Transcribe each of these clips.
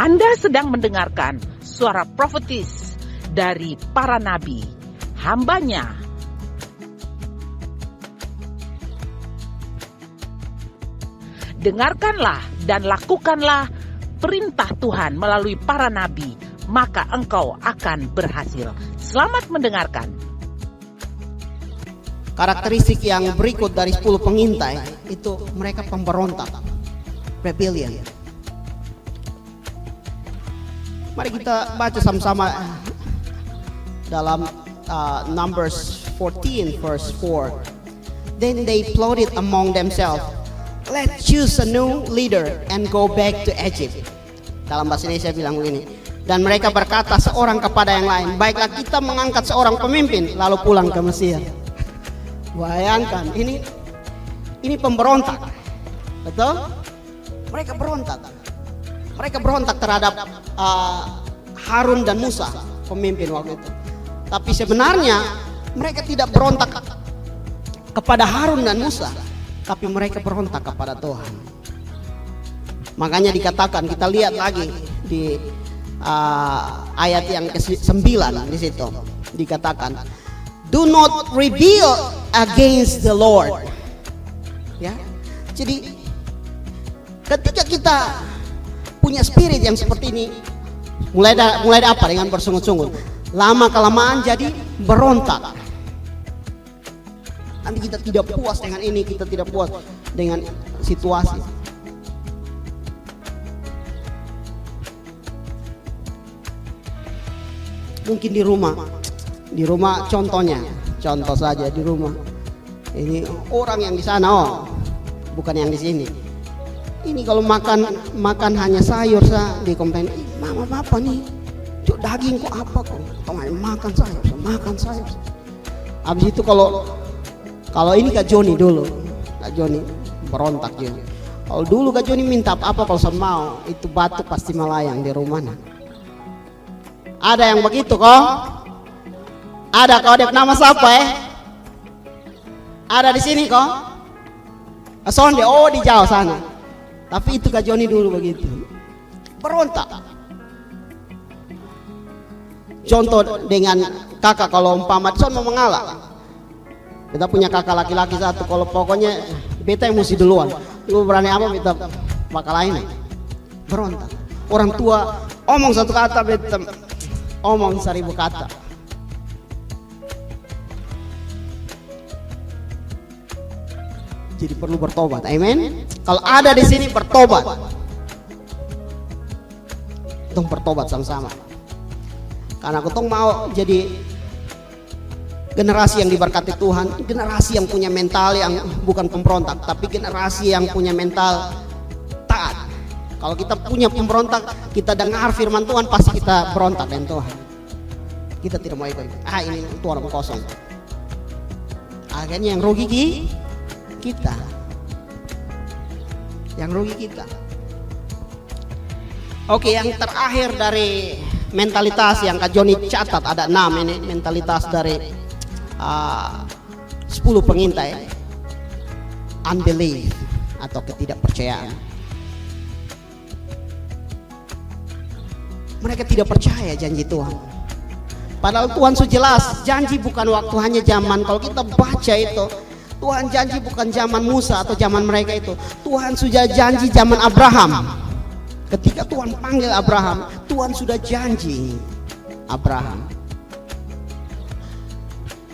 Anda sedang mendengarkan suara profetis dari para nabi, hambanya. Dengarkanlah dan lakukanlah perintah Tuhan melalui para nabi, maka engkau akan berhasil. Selamat mendengarkan. Karakteristik yang berikut dari 10 pengintai itu mereka pemberontak, rebellion. Mari kita baca sama-sama dalam Numbers 14 verse 4. Then they plotted among themselves, let's choose a new leader and go back to Egypt. Dalam bahasa Indonesia bilang begini, dan mereka berkata seorang kepada yang lain, baiklah kita mengangkat seorang pemimpin lalu pulang ke Mesir. Bayangkan, ini pemberontak, betul? Mereka berontak. Mereka berontak terhadap Harun dan Musa, pemimpin waktu itu. Tapi sebenarnya mereka tidak berontak kepada Harun dan Musa, tapi mereka berontak kepada Tuhan. Makanya dikatakan, kita lihat lagi di ayat yang ke-9 di situ dikatakan, do not rebel against the Lord. Ya. Jadi ketika kita punya spirit yang seperti ini, mulai apa dengan bersungut-sungut, lama kelamaan jadi berontak. Nanti kita tidak puas dengan ini, kita tidak puas dengan situasi. Mungkin di rumah contoh saja di rumah. Ini orang yang di sana, bukan yang di sini. Ini kalau makan hanya sayur saja, dikomplain, mama apa nih, daging kok apa kok, makan sayur. Habis itu kalau ini Kak Joni dulu, Kak Joni berontak juga. Kalau dulu Kak Joni minta apa kalau saya mau, itu batu pasti melayang di rumahnya. Ada yang begitu kok? Ada kok, ada nama siapa Ada di sini kok? Sonde, di jauh sana. Tapi itu Kak Joni dulu begitu, berontak. Contoh dengan kakak, kalau umpama son mau mengalah, kita punya kakak laki-laki satu, kalau pokoknya beta yang mesti duluan, lu berani apa beta bakal lain, berontak. Orang tua omong satu kata, beta omong 1000 kata. Jadi perlu bertobat, amin. Kalau ada di sini bertobat, tong bertobat sama-sama. Karena kita mau jadi generasi yang diberkati Tuhan, generasi yang punya mental yang bukan pemberontak, tapi generasi yang punya mental taat. Kalau kita punya pemberontak, kita dengar firman Tuhan, pasti kita berontak dengan Tuhan. Kita tidak mau ikut. Ini Tuhan kosong. Akhirnya yang rugi kita. Yang rugi kita. Oke, yang terakhir dari mentalitas yang Kak Joni catat ada 6 ini mentalitas dari 10 pengintai. Unbelief atau ketidakpercayaan. Mereka tidak percaya janji Tuhan. Padahal Tuhan sudah jelas, janji bukan waktu hanya zaman. Kalau kita baca itu, Tuhan janji bukan zaman Musa atau zaman mereka itu. Tuhan sudah janji zaman Abraham. Ketika Tuhan panggil Abraham, Tuhan sudah janji Abraham.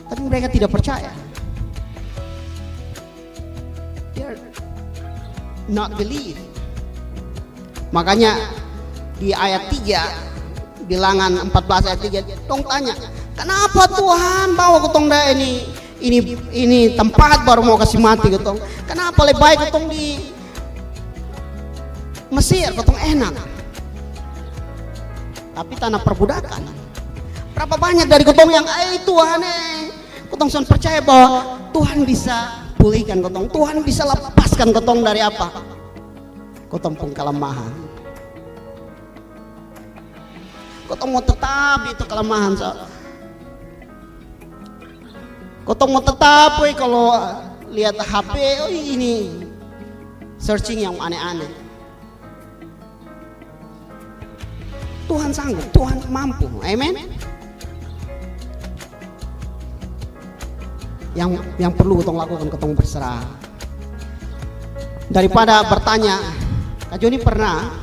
Tapi mereka tidak percaya. They are not believe. Makanya di ayat 3, bilangan 14 ayat 3, tong tanya, kenapa Tuhan bawa ketong dah ini tempat baru mau kasih mati ketong? Kenapa lebih baik ketong di Mesir, ketong enak? Tapi tanah perbudakan. Berapa banyak dari ketong yang Tuhan ketong sudah percaya bahwa Tuhan bisa pulihkan ketong, Tuhan bisa lepaskan ketong dari apa? Ketong pun kelemahan. Ketong mau tetap itu kelemahan. Ketong mau tetap kalau lihat HP, ini searching yang aneh-aneh. Tuhan sanggup, Tuhan mampu. Amen. Yang perlu kita lakukan, kita berserah. Daripada bertanya, Kak Joni pernah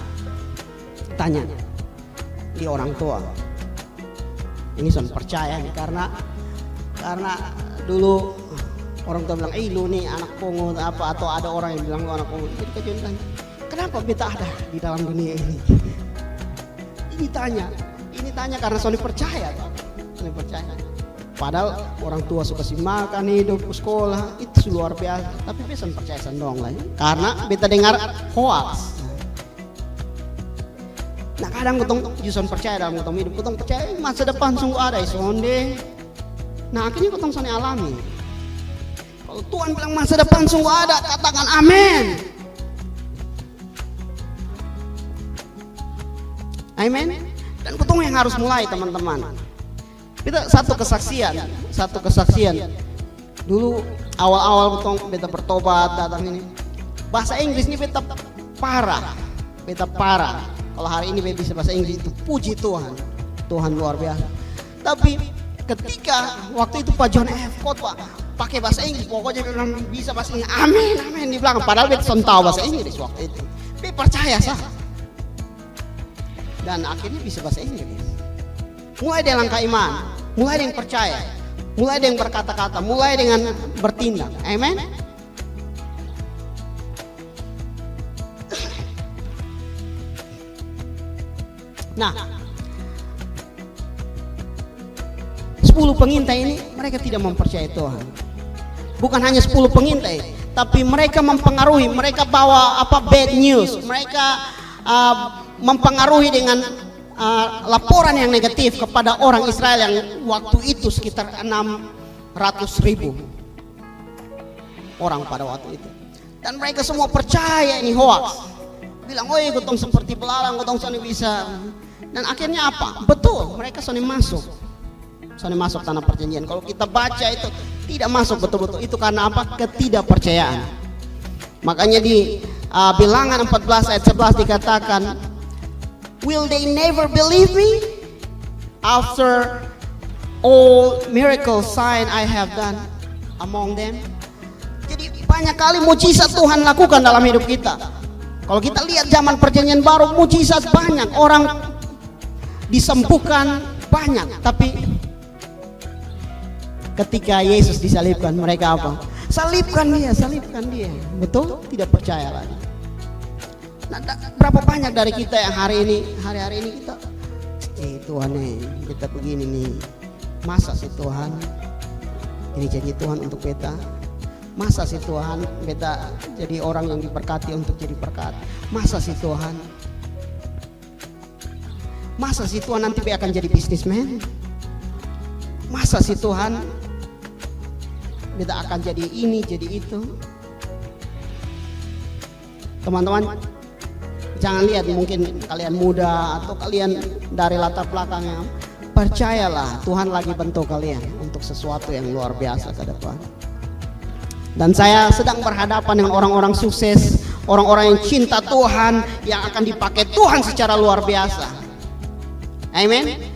tanya di orang tua. Ini soal percaya nih, karena dulu orang tua bilang, lu nih anak pungut apa, atau ada orang yang bilang lu anak pungut. Jadi Kak Joni tanya, kenapa beta ada di dalam dunia ini? Ini tanya karena Sony percaya, Sony percaya. Padahal orang tua suka si makan, hidup, sekolah, itu luar biasa. Tapi beta percaya sendong lah, karena beta dengar hoax. Nah kadang ketong justru percaya dalam ketong hidup, ketong percaya masa depan sungguh ada sonde. Nah akhirnya ketong Sony alami. Kalau Tuhan bilang masa depan sungguh ada, katakan amin. Amen. Dan ketong yang harus mulai, teman-teman. Kita satu kesaksian. Dulu awal-awal betong beta bertobat datang ini. Bahasa Inggris ini beta parah. Kalau hari ini beta bisa bahasa Inggris itu puji Tuhan. Tuhan luar biasa. Tapi ketika waktu itu Pak John F. khotbah pakai bahasa Inggris, pokoknya bilang bisa bahasa Inggris. Amin di belakang. Padahal beta tahu bahasa Inggris waktu itu. Beta percaya sah. Dan akhirnya bisa bahasa Inggris. Mulai dengan langkah iman, mulai dengan percaya, mulai dengan berkata-kata, mulai dengan bertindak. Amen. Nah, 10 pengintai ini mereka tidak mempercayai Tuhan. Bukan hanya 10 pengintai, tapi mereka mempengaruhi, mereka bawa bad news, mereka mempengaruhi dengan laporan yang negatif kepada orang Israel yang waktu itu sekitar 600.000 orang pada waktu itu. Dan mereka semua percaya ini hoax. Bilang, gotong seperti belalang, gotong Sony bisa. Dan akhirnya apa? Betul, mereka Sony masuk tanah perjanjian. Kalau kita baca itu tidak masuk betul-betul. Itu karena apa? Ketidakpercayaan. Makanya di Bilangan 14 ayat 11 dikatakan, will they never believe me after all miracle sign I have done among them? Jadi banyak kali mujizat Tuhan lakukan dalam hidup kita. Kalau kita lihat zaman perjanjian baru, mujizat banyak, orang disembuhkan banyak. Tapi ketika Yesus disalibkan, mereka apa? Salibkan dia. Betul? Tidak percaya lagi. Nah, berapa banyak dari kita yang hari ini kita Tuhan kita begini nih, masa sih Tuhan ini janji Tuhan untuk beta, masa sih Tuhan beta jadi orang yang diberkati untuk jadi berkat, masa sih Tuhan nanti beta akan jadi bisnismen, masa sih Tuhan beta akan jadi ini jadi itu. Teman-teman, jangan lihat mungkin kalian muda atau kalian dari latar belakang yang percayalah Tuhan lagi bentuk kalian untuk sesuatu yang luar biasa ke depan. Dan saya sedang berhadapan dengan orang-orang sukses, orang-orang yang cinta Tuhan, yang akan dipakai Tuhan secara luar biasa. Amin.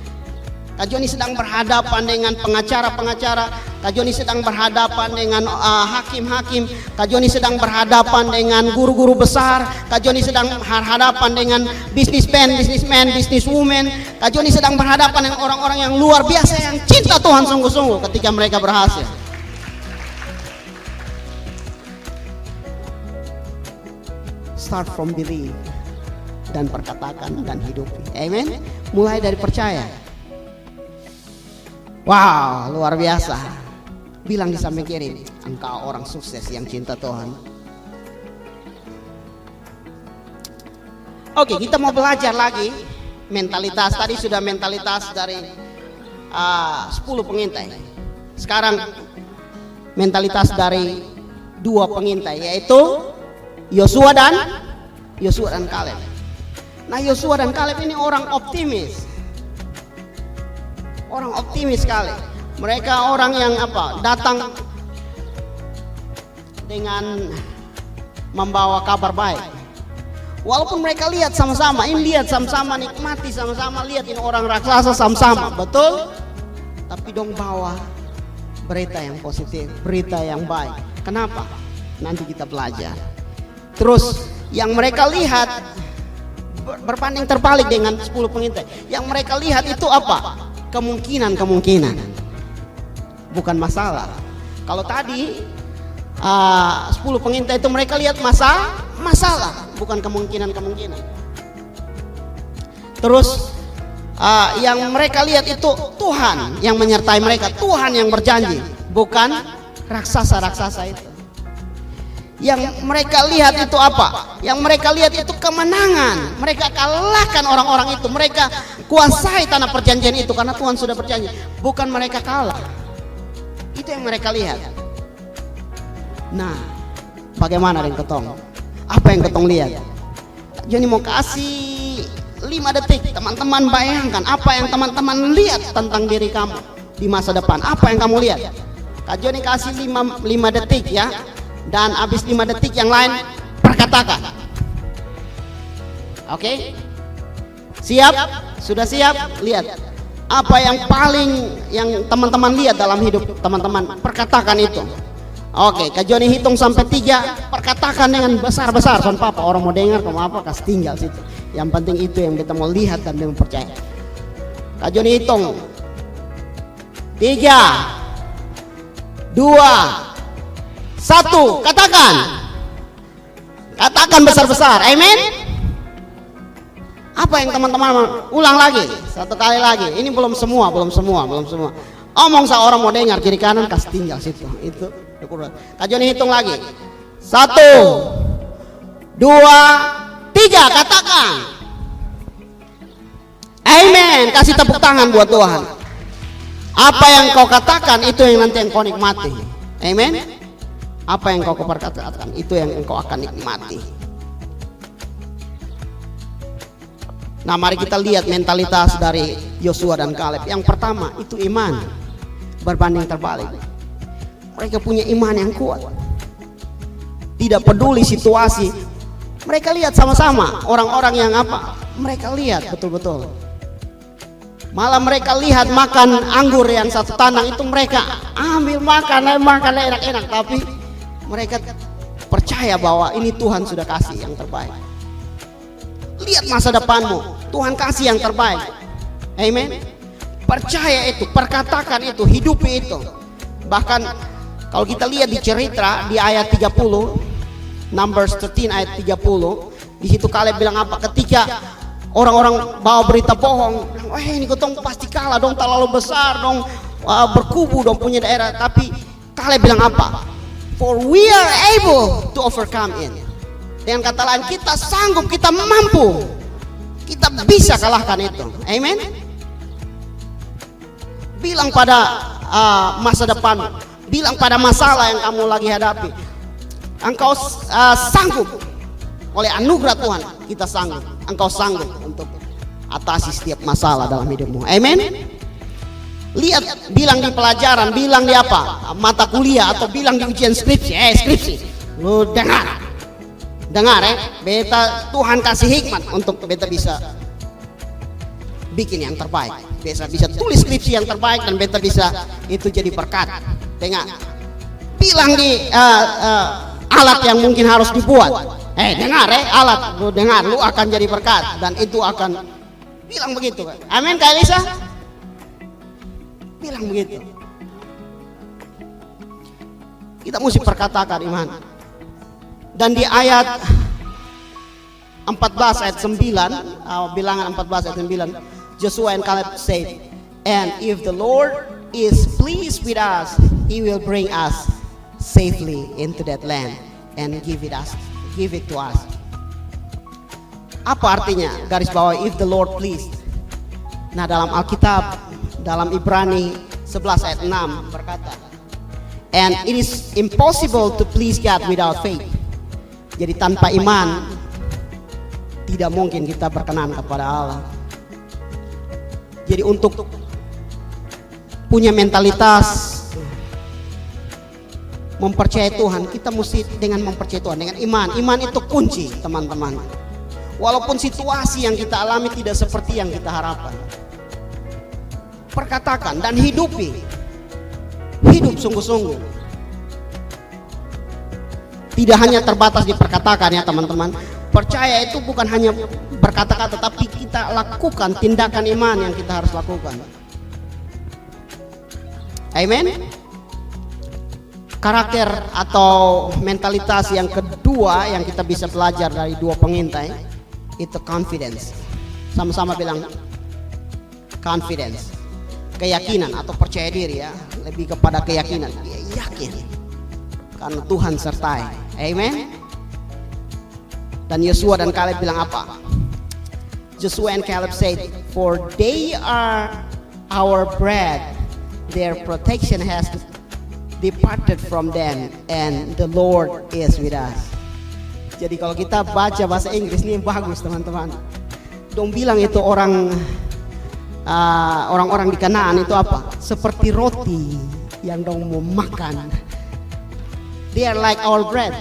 Kak Joni sedang berhadapan dengan pengacara-pengacara, Kak Joni sedang berhadapan dengan hakim-hakim, Kak Joni sedang berhadapan dengan guru-guru besar, Kak Joni sedang berhadapan dengan businessman, businesswoman, Kak Joni sedang berhadapan dengan orang-orang yang luar biasa yang cinta Tuhan sungguh-sungguh ketika mereka berhasil. Start from believe dan perkatakan dan hidupi. Amen. Mulai dari percaya. Wow, luar biasa. Bilang di samping kiri, engkau orang sukses yang cinta Tuhan. Oke, kita mau belajar lagi mentalitas. Tadi sudah mentalitas dari 10 pengintai. Sekarang mentalitas dari 2 pengintai, yaitu Yosua dan Kaleb. Nah, Yosua dan Kaleb ini orang optimis. Orang optimis sekali. Mereka orang yang datang dengan membawa kabar baik. Walaupun mereka lihat sama-sama, ini lihat sama-sama, nikmati sama-sama, lihat ini orang raksasa sama-sama, betul? Tapi dong bawa berita yang positif, berita yang baik. Kenapa? Nanti kita belajar. Terus yang mereka lihat berbanding terbalik dengan 10 pengintai. Yang mereka lihat itu apa? Kemungkinan. Bukan masalah. Kalau tadi 10 pengintai itu mereka lihat masalah, bukan kemungkinan. Terus yang mereka lihat itu Tuhan yang menyertai mereka, Tuhan yang berjanji, bukan raksasa-raksasa itu. Yang mereka lihat itu apa? Yang mereka lihat itu kemenangan. Mereka kalahkan orang-orang itu. Mereka kuasai tanah perjanjian itu karena Tuhan sudah berjanji. Bukan mereka kalah. Itu yang mereka lihat. Nah, bagaimana dengan ketong? Apa yang ketong lihat? Jadi mau kasih 5 detik. Teman-teman bayangkan apa yang teman-teman lihat tentang diri kamu di masa depan. Apa yang kamu lihat? Kak Joni kasih 5 detik ya. Dan habis 5 detik yang lain perkatakan. Oke? Siap? Sudah siap? Lihat. Apa yang paling yang teman-teman lihat dalam hidup teman-teman? Perkatakan itu. Oke, Kak Joni hitung sampai 3, perkatakan dengan besar-besar. Son papa, orang mau dengar kamu apa, kasih tinggal situ. Yang penting itu yang kita mau lihat dan kita percaya. Kak Joni hitung 3, 2, 1, katakan besar-besar, amin. Apa yang teman-teman ulang lagi, 1 kali lagi. Ini belum semua. Omong seorang mau dengar, kiri kanan kasih tinggal situ. Itu Kak Joni hitung lagi 1, 2, 3, katakan amin. Kasih tepuk tangan buat Tuhan. Apa yang kau katakan itu yang nanti yang kau nikmati, amin. Apa yang kau perkatakan itu yang engkau akan nikmati. Nah, mari kita lihat mentalitas dari Yosua dan Kaleb. Yang pertama itu iman berbanding terbalik. Mereka punya iman yang kuat. Tidak peduli situasi. Mereka lihat sama-sama orang-orang yang apa? Mereka lihat betul-betul. Malah mereka lihat makan anggur yang satu tanang itu mereka ambil makan enak-enak, tapi mereka percaya bahwa ini Tuhan sudah kasih yang terbaik. Lihat masa depanmu, Tuhan kasih yang terbaik. Amen. Percaya itu, perkatakan itu, hidupi itu. Bahkan kalau kita lihat di cerita di ayat 30, Numbers 13 ayat 30, di situ Kaleb bilang apa? Ketika orang-orang bawa berita bohong, ini ketong pasti kalah dong, terlalu besar dong, berkubu dong punya daerah. Tapi Kaleb bilang apa? For we are able to overcome it. Dengan kata lain, kita sanggup, kita mampu, kita bisa kalahkan itu. Amen. Bilang pada masa depan, bilang pada masalah yang kamu lagi hadapi, engkau sanggup. Oleh anugerah Tuhan kita sanggup. Engkau sanggup untuk atasi setiap masalah dalam hidupmu. Amen. Lihat, bilang di pelajaran, bilang di apa, mata kuliah, atau bilang di ujian skripsi. Skripsi, lu dengar beta Tuhan kasih hikmat untuk beta bisa bikin yang terbaik, beta bisa tulis skripsi yang terbaik, dan beta bisa itu jadi berkat. Dengar, bilang di alat yang mungkin harus dibuat. Dengar alat, lu dengar, lu akan jadi berkat, dan itu akan bilang begitu. Amin, Kak Elisa. Bilang begitu. Kita mesti perkatakan iman. Dan di ayat 14 ayat 9, bilangan 14 ayat 9, Joshua and Caleb said, and if the Lord is pleased with us, He will bring us safely into that land and give it to us. Apa artinya? Garis bawah, if the Lord pleased. Nah, dalam Alkitab, dalam Ibrani 11 ayat 6 berkata, and it is impossible to please God without faith. Jadi tanpa iman tidak mungkin kita berkenan kepada Allah. Jadi untuk punya mentalitas mempercayai Tuhan, kita mesti dengan mempercayai Tuhan, dengan iman. Iman itu kunci, teman-teman. Walaupun situasi yang kita alami tidak seperti yang kita harapkan, perkatakan dan hidupi. Hidup sungguh-sungguh. Tidak hanya terbatas di perkatakan ya teman-teman. Percaya itu bukan hanya berkata-kata, tapi kita lakukan tindakan iman yang kita harus lakukan. Amen. Karakter atau mentalitas yang kedua yang kita bisa belajar dari dua pengintai itu confidence. Sama-sama bilang confidence. Keyakinan atau percaya diri ya, lebih kepada keyakinan. Dia yakin karena Tuhan sertai. Amen. Dan Yosua dan Caleb bilang apa? Joshua and Caleb said, "For they are our bread, their protection has departed from them, and the Lord is with us." Jadi kalau kita baca bahasa Inggris ini bagus teman-teman. Dong bilang itu orang-orang di Kanaan itu apa? Seperti roti yang dong mau makan. They are like our bread.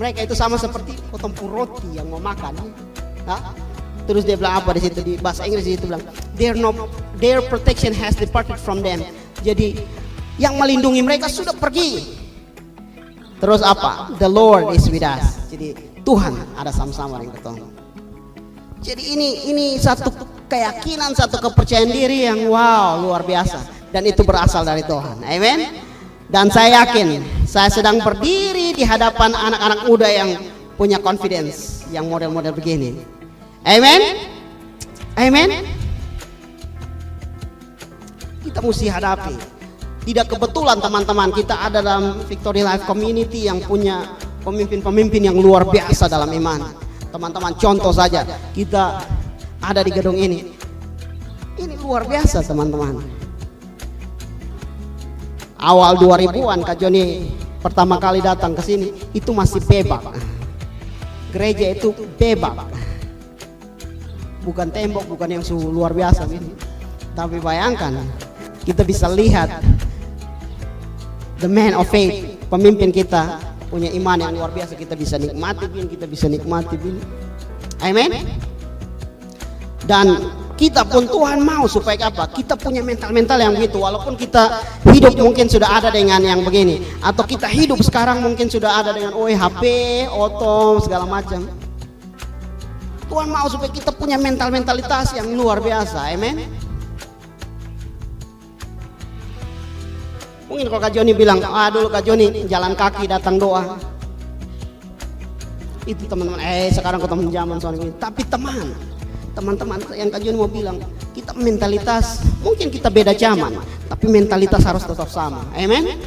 Mereka itu sama seperti potong roti yang mau makan. Nah, terus dia bilang apa di situ di bahasa Inggris itu bilang, their protection has departed from them. Jadi yang melindungi mereka sudah pergi. Terus apa? The Lord is with us. Jadi Tuhan ada sama-sama dengan kita. Jadi ini satu keyakinan, satu kepercayaan diri yang wow, luar biasa, dan itu berasal dari Tuhan. Amen. Dan saya yakin saya sedang berdiri di hadapan anak-anak muda yang punya confidence yang model-model begini. Amen. Amen. Kita mesti hadapi. Tidak kebetulan teman-teman, kita ada dalam Victory Life Community yang punya pemimpin-pemimpin yang luar biasa dalam iman. Teman-teman, contoh saja, kita ada di gedung ini. Ini luar biasa teman-teman. Awal 2000-an Kak Joni pertama kali datang ke sini itu masih bebak. Gereja itu bebak. Bukan tembok, bukan yang luar biasa ini. Tapi bayangkan, kita bisa lihat the man of faith, pemimpin kita punya iman yang luar biasa. Kita bisa nikmati bin. Amen. Dan kita pun Tuhan mau supaya apa? Kita punya mental yang begitu. Walaupun kita hidup mungkin sudah ada dengan yang begini, atau kita hidup sekarang mungkin sudah ada dengan HP, otom segala macam. Tuhan mau supaya kita punya mentalitas yang luar biasa. Amen. Mungkin kalau Kak Joni bilang, dulu Kak Joni jalan kaki datang doa. Itu teman-teman, sekarang kau teman zaman soalnya ini. Tapi teman-teman yang Kak Joni mau bilang, kita mentalitas mungkin kita beda zaman, tapi mentalitas harus tetap sama. Amen.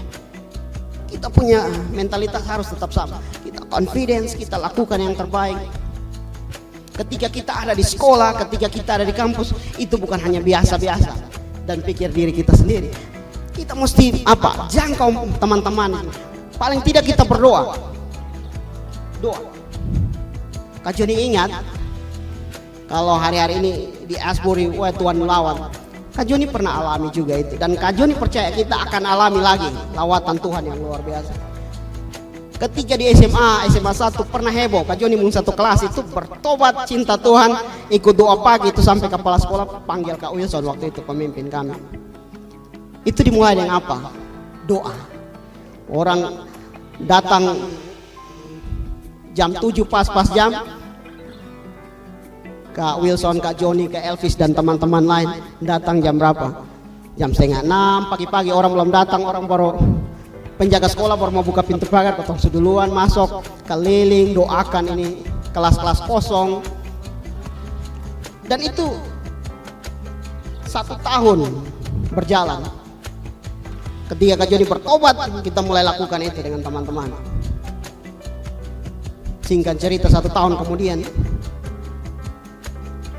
Kita punya mentalitas harus tetap sama. Kita confidence, kita lakukan yang terbaik. Ketika kita ada di sekolah, ketika kita ada di kampus, itu bukan hanya biasa-biasa dan pikir diri kita sendiri. Kita mesti apa? Jangkau teman-teman. Paling tidak kita berdoa. Doa. Kak Joni ingat kalau hari-hari ini di Asbury, Tuhan melawan. Kak Joni pernah alami juga itu. Dan Kak Joni percaya kita akan alami lagi lawatan Tuhan yang luar biasa. Ketika di SMA 1 pernah heboh. Kak Joni mungkin satu kelas itu bertobat cinta Tuhan, ikut doa pagi itu sampai kepala sekolah panggil Kak Wilson waktu itu pemimpin kami. Itu dimulai dengan apa? Doa. Orang datang jam 7 pas jam. Kak Wilson, Kak Joni, Kak Elvis dan teman-teman lain datang jam berapa? Jam 5:30 pagi-pagi, orang belum datang, orang baru penjaga sekolah baru mau buka pintu pagar, potong seduluan masuk, keliling, doakan ini kelas-kelas kosong. Dan itu 1 tahun berjalan. Ketika Kak Joni bertobat, kita mulai lakukan itu dengan teman-teman. Singkat cerita 1 tahun kemudian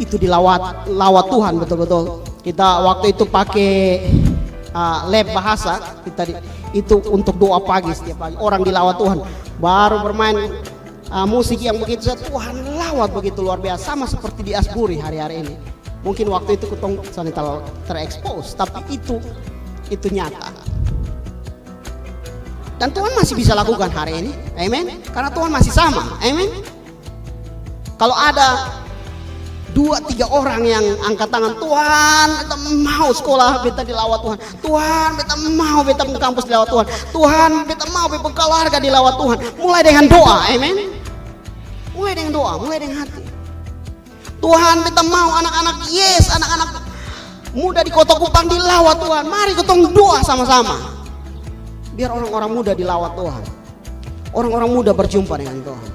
itu dilawat Tuhan betul-betul. Kita waktu itu pakai lab bahasa, itu untuk doa pagi setiap pagi. Orang dilawat Tuhan, baru bermain musik yang begitu, Tuhan lawat begitu luar biasa, sama seperti di Asbury hari-hari ini. Mungkin waktu itu ketong terekspos, tapi itu nyata. Dan Tuhan masih bisa lakukan hari ini, amen. Karena Tuhan masih sama, amen. Kalau ada 2-3 orang yang angkat tangan, Tuhan beta mau sekolah beta dilawat Tuhan, Tuhan beta mau beta ke kampus dilawat Tuhan, Tuhan beta mau beta keluarga dilawat Tuhan. Mulai dengan doa, amen. Mulai dengan doa, mulai dengan hati. Tuhan beta mau anak-anak anak-anak muda di Kota Kupang dilawat Tuhan. Mari kita doa sama-sama, biar orang-orang muda dilawat Tuhan, orang-orang muda berjumpa dengan Tuhan.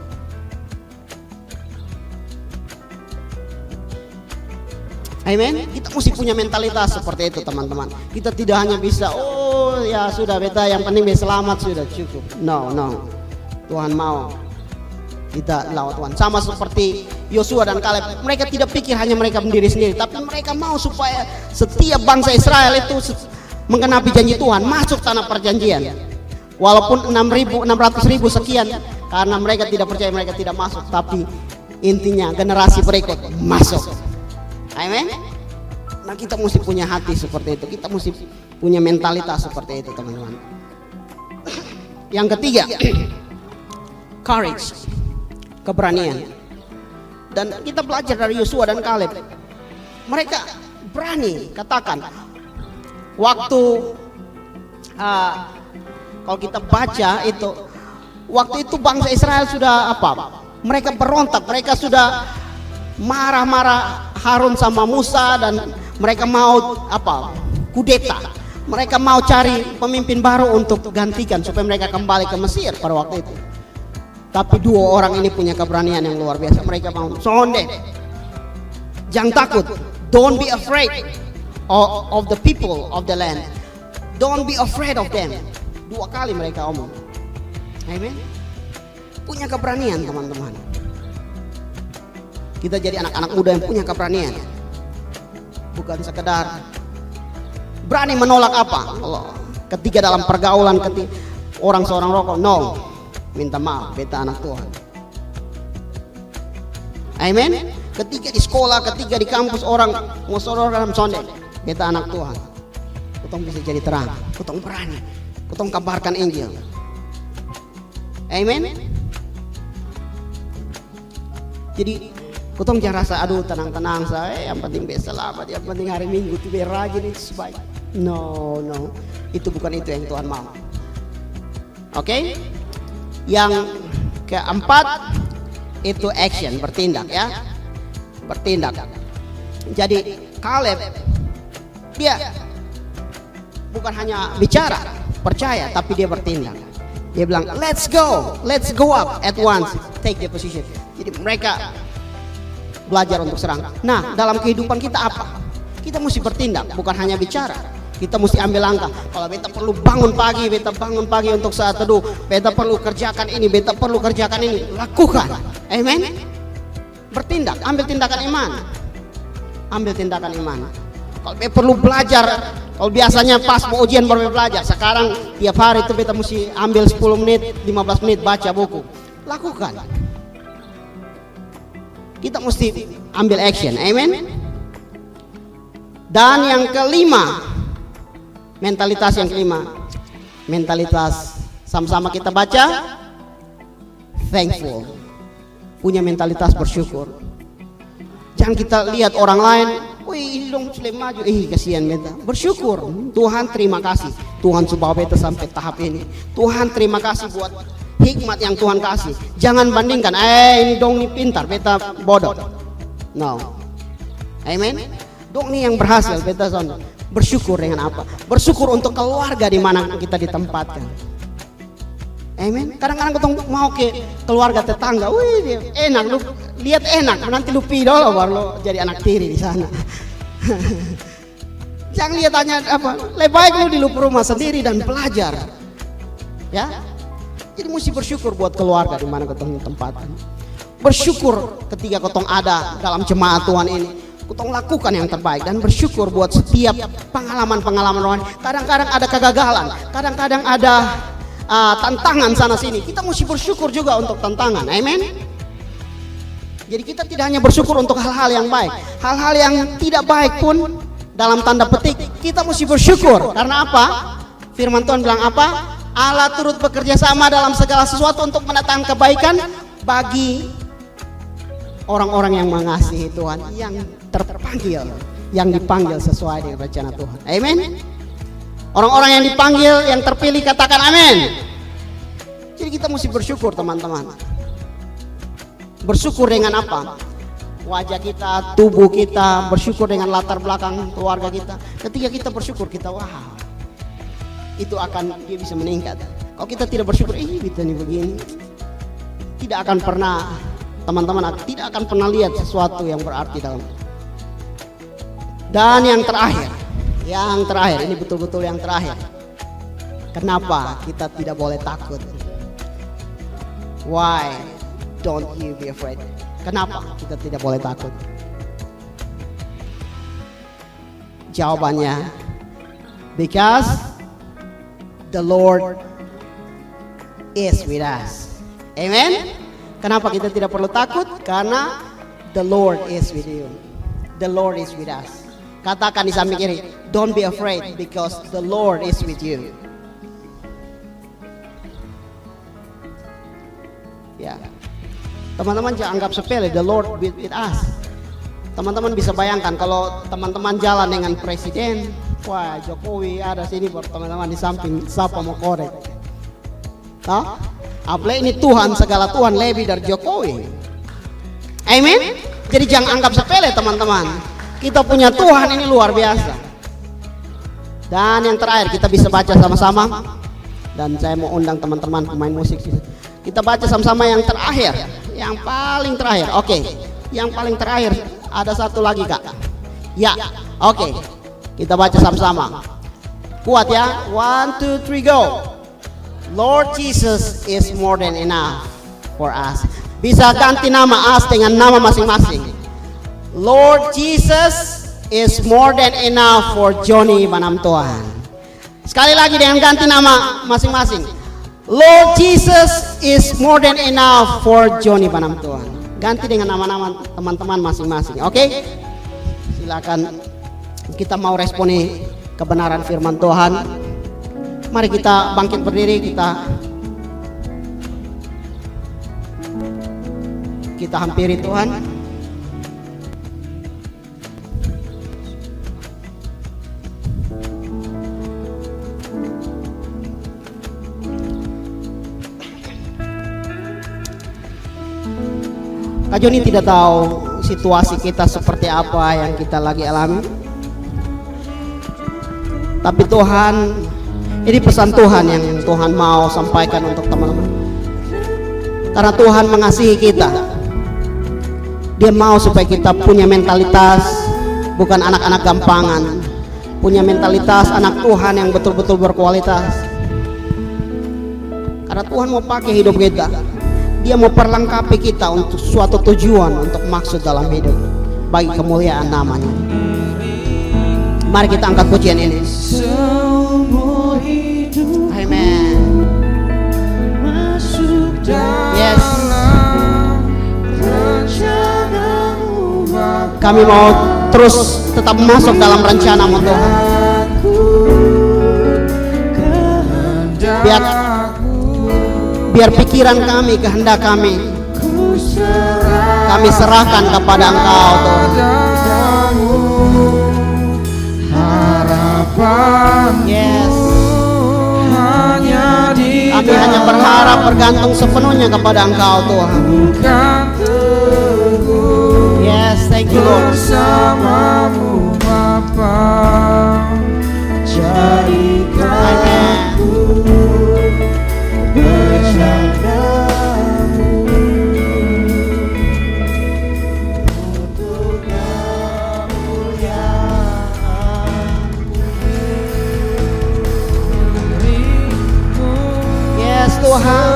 Amen. Kita mesti punya mentalitas seperti itu, teman-teman. Kita tidak hanya bisa, oh ya sudah beta yang penting beta selamat sudah cukup. No. Tuhan mau kita lawat Tuhan. Sama seperti Yosua dan Kaleb. Mereka tidak pikir hanya mereka berdiri sendiri, tapi mereka mau supaya setiap bangsa Israel itu menggenapi janji Tuhan, masuk tanah perjanjian. Walaupun 600.000 sekian, karena mereka tidak percaya, mereka tidak masuk. Tapi intinya generasi berikut masuk. Amen. Nah, kita mesti punya hati seperti itu. Kita mesti punya mentalitas seperti itu, teman-teman. Yang ketiga, courage, keberanian. Dan kita belajar dari Yosua dan Kaleb. Mereka berani katakan. Waktu kalau kita baca itu, waktu itu bangsa Israel sudah apa? Mereka berontak, mereka sudah marah-marah Harun sama Musa, dan mereka mau apa? Kudeta. Mereka mau cari pemimpin baru untuk gantikan supaya mereka kembali ke Mesir pada waktu itu. Tapi 2 orang ini punya keberanian yang luar biasa. Mereka mau sonde. Jangan takut. Don't be afraid of the people of the land. Don't be afraid of them. 2 kali mereka omong. Amen. Punya keberanian, teman-teman. Kita jadi anak-anak muda yang punya keberanian. Bukan sekedar berani menolak apa. Ketika dalam pergaulan orang seorang rokok, no, minta maaf, beta anak Tuhan. Amen. Ketika di sekolah, ketika di kampus orang mau saudara dalam sonde, beta anak Tuhan. Kutong bisa jadi terang, kutong berani, kutong kabarkan Injil. Amen. Jadi kutong jangan rasa aduh tenang-tenang saya, yang penting beta selamat, yang penting hari Minggu itu biar rajin itu sebaik. No, itu bukan itu yang Tuhan mau. Oke? Yang keempat itu action, bertindak ya, bertindak. Jadi Kaleb dia bukan hanya bicara, percaya, tapi dia bertindak. Dia bilang let's go up at once, take the position. Jadi mereka belajar untuk serang. Nah, dalam kehidupan kita apa? Kita mesti bertindak, bukan hanya bicara. Kita mesti ambil langkah. Kalau beta perlu bangun pagi untuk saat teduh. Beta perlu kerjakan ini, beta perlu kerjakan ini. Lakukan. Amen. Bertindak, ambil tindakan iman. Ambil tindakan iman. Kalau beta perlu belajar, kalau biasanya pas mau ujian baru belajar. Sekarang tiap hari itu beta mesti ambil 10 menit, 15 menit baca buku. Lakukan. Kita mesti ambil action, amen. Dan yang kelima, mentalitas yang kelima, mentalitas sama-sama kita baca, thankful, punya mentalitas bersyukur. Jangan kita lihat orang lain, wih dong sudah maju, kasihan beta. Bersyukur, Tuhan terima kasih, Tuhan sudah beta sampai tahap ini. Tuhan terima kasih buat hikmat yang Tuhan kasih. Jangan bandingkan, ini dong nih pintar, beta bodoh. No. Amen. Dong nih yang berhasil, beta son. Bersyukur dengan apa? Bersyukur untuk keluarga di mana kita ditempatkan. Amen. Kadang-kadang kita mau ke keluarga tetangga, wih enak, lu lihat enak, nanti lu pido baru lu jadi anak tiri di sana. Jangan lihat hanya apa, lebih baik lu di rumah sendiri dan belajar. Ya. Jadi mesti bersyukur buat keluarga di mana ketemu tempatkan. Bersyukur ketika ketong ada dalam jemaat Tuhan ini. Ketong lakukan yang terbaik dan bersyukur buat setiap pengalaman-pengalaman rohani. Kadang-kadang ada kegagalan, kadang-kadang ada tantangan sana sini. Kita mesti bersyukur juga untuk tantangan. Amen. Jadi kita tidak hanya bersyukur untuk hal-hal yang baik, hal-hal yang tidak baik pun dalam tanda petik kita mesti bersyukur. Karena apa? Firman Tuhan bilang apa? Allah turut bekerja sama dalam segala sesuatu untuk mendatangkan kebaikan bagi orang-orang yang mengasihi Tuhan, yang terpanggil, yang dipanggil sesuai dengan rencana Tuhan. Amin. Orang-orang yang dipanggil, yang terpilih, katakan amin. Jadi kita mesti bersyukur teman-teman. Bersyukur dengan apa? Wajah kita, tubuh kita, bersyukur dengan latar belakang keluarga kita. Ketika kita bersyukur, kita wow, itu akan dia bisa meningkat. Kalau kita tidak bersyukur, kita nih begini, tidak akan pernah, teman-teman, tidak akan pernah lihat sesuatu yang berarti dalam. Dan yang terakhir, ini betul-betul yang terakhir. Kenapa kita tidak boleh takut? Why don't you be afraid? Kenapa kita tidak boleh takut? Jawabannya, because the Lord is with us. Amen. Kenapa kita tidak perlu takut? Karena the Lord is with you. The Lord is with us. Katakan di samping kiri, don't be afraid because the Lord is with you. Ya. Teman-teman jangan anggap sepele, the Lord with us. Teman-teman bisa bayangkan kalau teman-teman jalan dengan presiden, wah Jokowi ada sini, teman-teman di samping, siapa mau korek? Apalagi ini Tuhan, segala Tuhan lebih dari Jokowi. Amin. Jadi jangan anggap sepele teman-teman. Kita punya Tuhan ini luar biasa. Dan yang terakhir kita bisa baca sama-sama. Dan saya mau undang teman-teman pemain musik. Kita baca sama-sama yang terakhir, yang paling terakhir. Oke, yang paling terakhir ada satu lagi kak. Ya, oke. Kita baca sama-sama. Kuat ya. 1, 2, 3, go. Lord Jesus is more than enough for us. Bisa ganti nama us dengan nama masing-masing. Lord Jesus is more than enough for Johnny Banamtuan. Sekali lagi dengan ganti nama masing-masing. Lord Jesus is more than enough for Johnny Banamtuan. Ganti dengan nama-nama teman-teman masing-masing. Oke? Silakan, kita mau responi kebenaran firman Tuhan. Mari kita bangkit berdiri, kita hampiri Tuhan. Kak Joni tidak tahu situasi kita seperti apa yang kita lagi alami. Tapi Tuhan, ini pesan Tuhan yang Tuhan mau sampaikan untuk teman-teman. Karena Tuhan mengasihi kita. Dia mau supaya kita punya mentalitas bukan anak-anak gampangan, punya mentalitas anak Tuhan yang betul-betul berkualitas. Karena Tuhan mau pakai hidup kita. Dia mau perlengkapi kita untuk suatu tujuan, untuk maksud dalam hidup, bagi kemuliaan namanya. Mari kita angkat pujian ini. Amen. Yes. Kami mau terus tetap masuk dalam rencana-Mu Tuhan. Biar pikiran kami, kehendak kami serahkan kepada Engkau Tuhan. Yes. Kami hanya berharap bergantung sepenuhnya kepada Engkau Tuhan. Yes, thank you Lord. Bersamamu Bapa, jadikan aku bersamamu untuk kemuliaan-Mu. Yes Tuhan.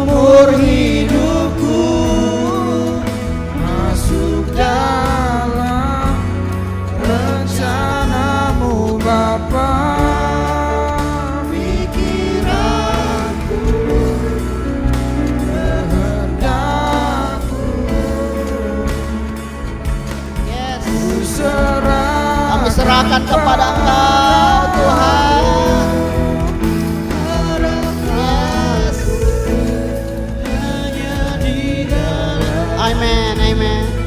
Seumur hidupku masuk dalam rencana-Mu Bapa. Pikiranku, kehendakku, Yes. ku Kami serahkan kepada Engkau Tuhan. Yes. Amen, amen.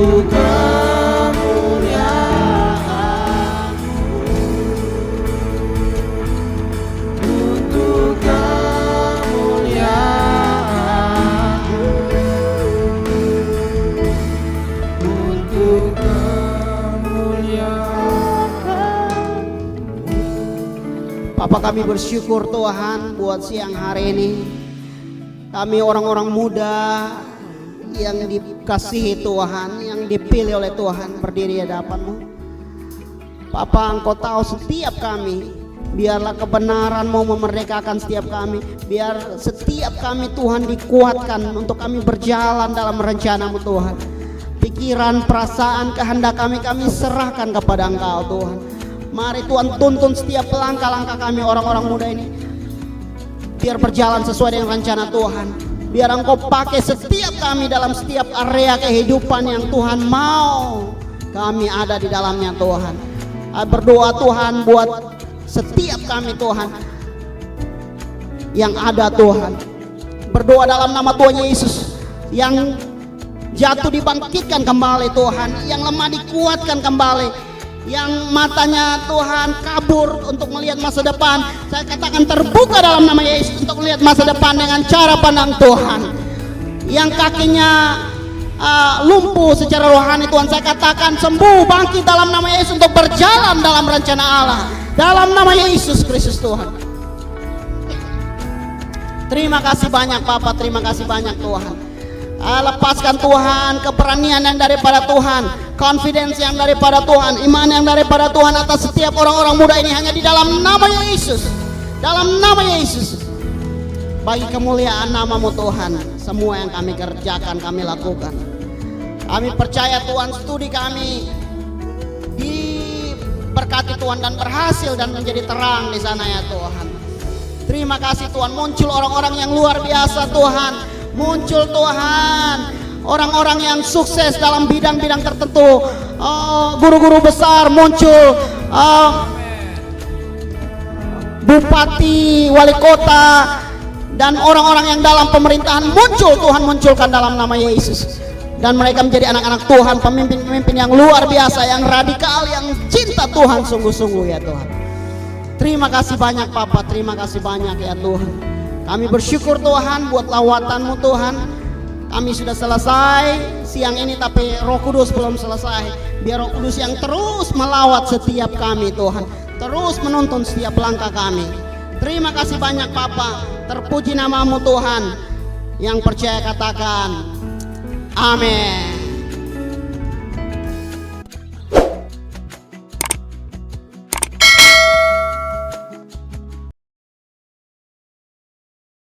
untuk kemuliaan, untuk kemuliaan, untuk kemuliaan. Papa, kami bersyukur Tuhan buat siang hari ini. Kami orang-orang muda yang dikasihi Tuhan, yang dipilih oleh Tuhan berdiri di hadapan-Mu. Papa, Engkau tahu setiap kami. Biarlah kebenaran-Mu memerdekakan setiap kami. Biar setiap kami Tuhan dikuatkan untuk kami berjalan dalam rencana-Mu Tuhan. Pikiran, perasaan, kehendak kami serahkan kepada Engkau Tuhan. Mari Tuhan tuntun setiap langkah-langkah kami orang-orang muda ini, biar berjalan sesuai dengan rencana Tuhan. Biar Engkau pakai setiap kami dalam setiap area kehidupan yang Tuhan mau kami ada di dalamnya Tuhan. Berdoa Tuhan buat setiap kami Tuhan yang ada Tuhan. Berdoa dalam nama Tuhan Yesus. Yang jatuh dibangkitkan kembali Tuhan, yang lemah dikuatkan kembali, yang matanya Tuhan kabur untuk melihat masa depan, saya katakan terbuka dalam nama Yesus untuk melihat masa depan dengan cara pandang Tuhan. Yang kakinya lumpuh secara rohani Tuhan, saya katakan sembuh, bangkit dalam nama Yesus untuk berjalan dalam rencana Allah, dalam nama Yesus Kristus Tuhan. Terima kasih banyak Papa, terima kasih banyak Tuhan. Lepaskan Tuhan keberanian yang daripada Tuhan, confidence yang daripada Tuhan, iman yang daripada Tuhan atas setiap orang-orang muda ini, hanya di dalam nama Yesus, dalam nama Yesus. Bagi kemuliaan nama-Mu Tuhan, semua yang kami kerjakan, kami lakukan. Kami percaya Tuhan, studi kami diberkati Tuhan dan berhasil dan menjadi terang di sana ya Tuhan. Terima kasih Tuhan, muncul orang-orang yang luar biasa Tuhan. Muncul Tuhan orang-orang yang sukses dalam bidang-bidang tertentu, guru-guru besar muncul, bupati, wali kota, dan orang-orang yang dalam pemerintahan muncul Tuhan, munculkan dalam nama Yesus. Dan mereka menjadi anak-anak Tuhan, pemimpin-pemimpin yang luar biasa, yang radikal, yang cinta Tuhan sungguh-sungguh ya Tuhan. Terima kasih banyak Papa, terima kasih banyak ya Tuhan. Kami bersyukur Tuhan buat lawatan-Mu Tuhan. Kami sudah selesai siang ini, tapi Roh Kudus belum selesai. Biar Roh Kudus yang terus melawat setiap kami Tuhan, terus menuntun setiap langkah kami. Terima kasih banyak Papa. Terpuji nama-Mu Tuhan. Yang percaya katakan amin.